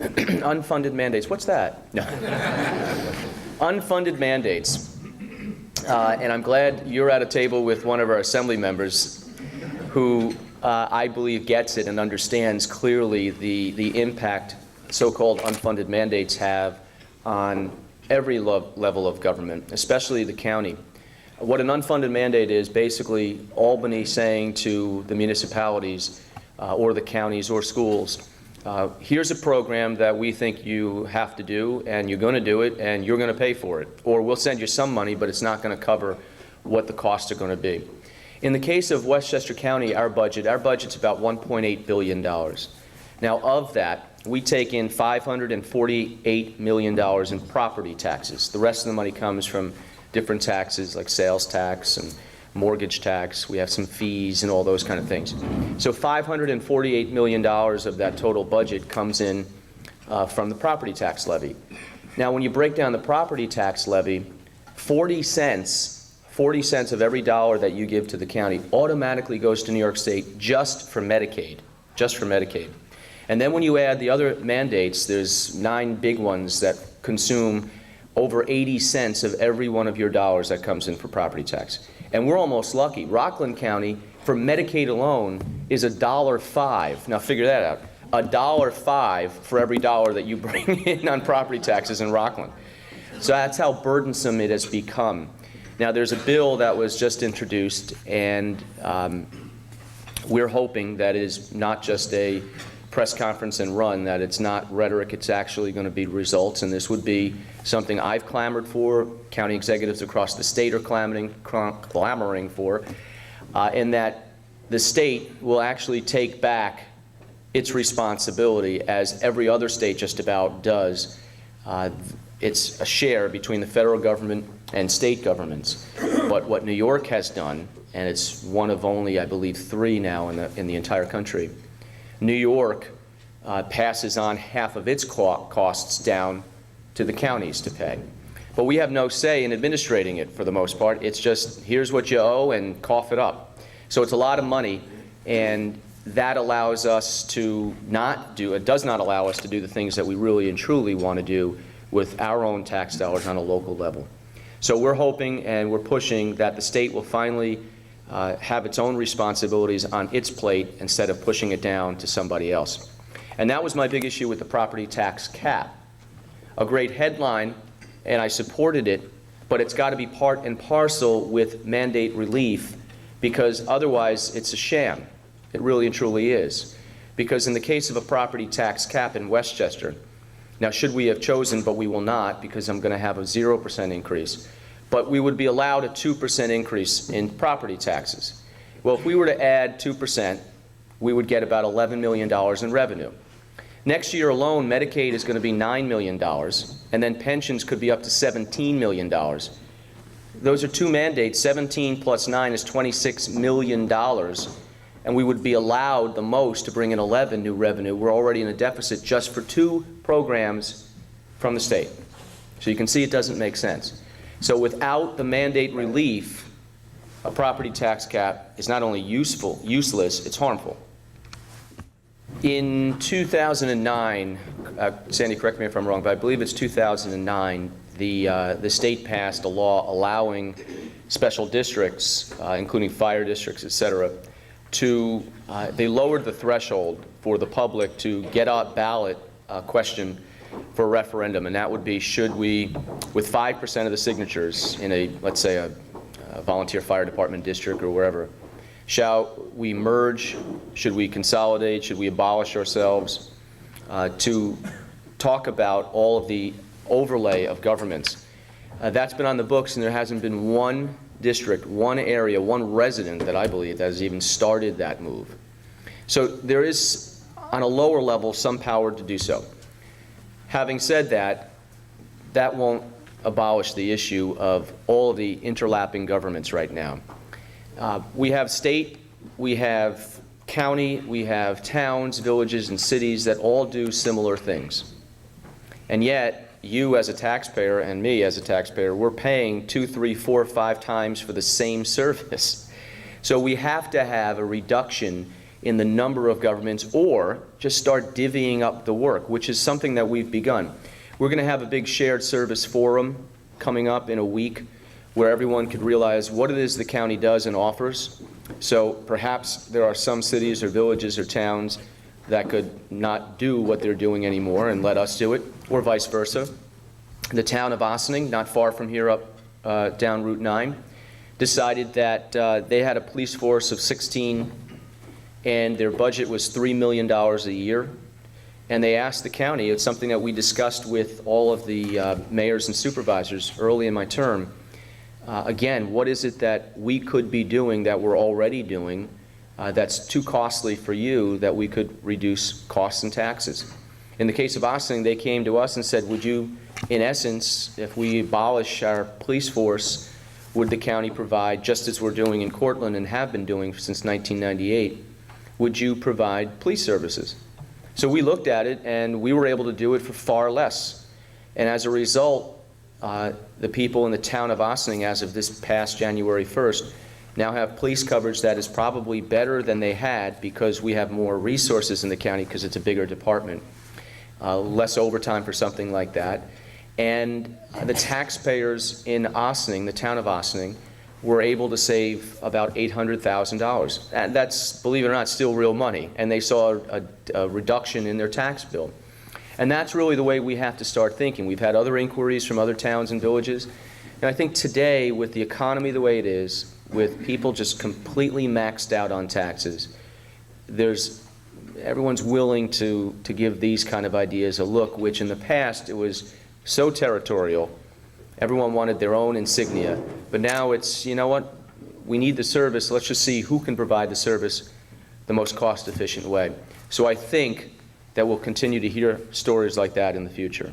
Unfunded mandates. What's that? No. Unfunded mandates. And I'm glad you're at a table with one of our assembly members who I believe gets it and understands clearly the impact so-called unfunded mandates have on every level of government, especially the county. What an unfunded mandate is basically Albany saying to the municipalities or the counties or schools, here's a program that we think you have to do, and you're going to do it, and you're going to pay for it. Or we'll send you some money, but it's not going to cover what the costs are going to be. In the case of Westchester County, our budget's about $1.8 billion. Now, of that, we take in $548 million in property taxes. The rest of the money comes from different taxes like sales tax and mortgage tax. We have some fees and all those kind of things. So $548 million of that total budget comes in from the property tax levy. Now, when you break down the property tax levy, 40 cents of every dollar that you give to the county automatically goes to New York State just for Medicaid, And then when you add the other mandates, there's 9 big ones that consume over 80 cents of every one of your dollars that comes in for property tax. And we're almost lucky. Rockland County, for Medicaid alone, is $1.05. Now figure that out. $1.05 for every dollar that you bring in on property taxes in Rockland. So that's how burdensome it has become. Now there's a bill that was just introduced, and we're hoping that it is not just a press conference and run, that it's not rhetoric, it's actually going to be results, and this would be something I've clamored for, county executives across the state are clamoring for, and that the state will actually take back its responsibility, as every other state just about does. It's a share between the federal government and state governments. But what New York has done, and it's one of only, I believe, 3 now in the entire country, New York passes on half of its costs down to the counties to pay. But we have no say in administrating it for the most part. It's just, here's what you owe and cough it up. So it's a lot of money, and that allows us to it does not allow us to do the things that we really and truly want to do with our own tax dollars on a local level. So we're hoping and we're pushing that the state will finally have its own responsibilities on its plate instead of pushing it down to somebody else. And that was my big issue with the property tax cap. A great headline, and I supported it, but it's got to be part and parcel with mandate relief, because otherwise it's a sham. It really and truly is. Because in the case of a property tax cap in Westchester, now should we have chosen, but we will not, because I'm going to have a 0% increase, but we would be allowed a 2% increase in property taxes. Well, if we were to add 2%, we would get about $11 million in revenue. Next year alone, Medicaid is going to be $9 million, and then pensions could be up to $17 million. Those are 2 mandates. 17 plus 9 is $26 million, and we would be allowed the most to bring in 11 new revenue. We're already in a deficit just for 2 programs from the state. So you can see it doesn't make sense. So without the mandate relief, a property tax cap is not only useless, it's harmful. In 2009, Sandy, correct me if I'm wrong, but I believe it's 2009, the state passed a law allowing special districts, including fire districts, et cetera, they lowered the threshold for the public to get a ballot question for a referendum, and that would be, should we, with 5% of the signatures in a, let's say, a volunteer fire department district or wherever, shall we merge, should we consolidate, should we abolish ourselves, to talk about all of the overlay of governments. That's been on the books, and there hasn't been one district, one area, one resident that I believe that has even started that move. So there is, on a lower level, some power to do so. Having said that, that won't abolish the issue of all of the interlapping governments right now. We have state, we have county, we have towns, villages, and cities that all do similar things. And yet, you as a taxpayer and me as a taxpayer, we're paying 2, 3, 4, 5 times for the same service. So we have to have a reduction in the number of governments, or just start divvying up the work, which is something that we've begun. We're going to have a big shared service forum coming up in a week where everyone could realize what it is the county does and offers. So perhaps there are some cities or villages or towns that could not do what they're doing anymore and let us do it, or vice versa. The town of Ossining, not far from here up down Route 9, decided that they had a police force of 16 and their budget was $3 million a year. And they asked the county, it's something that we discussed with all of the mayors and supervisors early in my term, again, what is it that we could be doing that we're already doing that's too costly for you that we could reduce costs and taxes? In the case of Ossining, they came to us and said, would you, in essence, if we abolish our police force, would the county provide, just as we're doing in Cortland and have been doing since 1998, would you provide police services? So we looked at it and we were able to do it for far less. And as a result, the people in the town of Ossining, as of this past January 1st, now have police coverage that is probably better than they had because we have more resources in the county because it's a bigger department. Less overtime for something like that. And the taxpayers in Ossining, the town of Ossining, were able to save about $800,000. And that's, believe it or not, still real money. And they saw a reduction in their tax bill. And that's really the way we have to start thinking. We've had other inquiries from other towns and villages. And I think today, with the economy the way it is, with people just completely maxed out on taxes, everyone's willing to give these kind of ideas a look, which in the past it was so territorial. Everyone wanted their own insignia. But now it's, you know what, we need the service, let's just see who can provide the service the most cost-efficient way. So I think that we'll continue to hear stories like that in the future.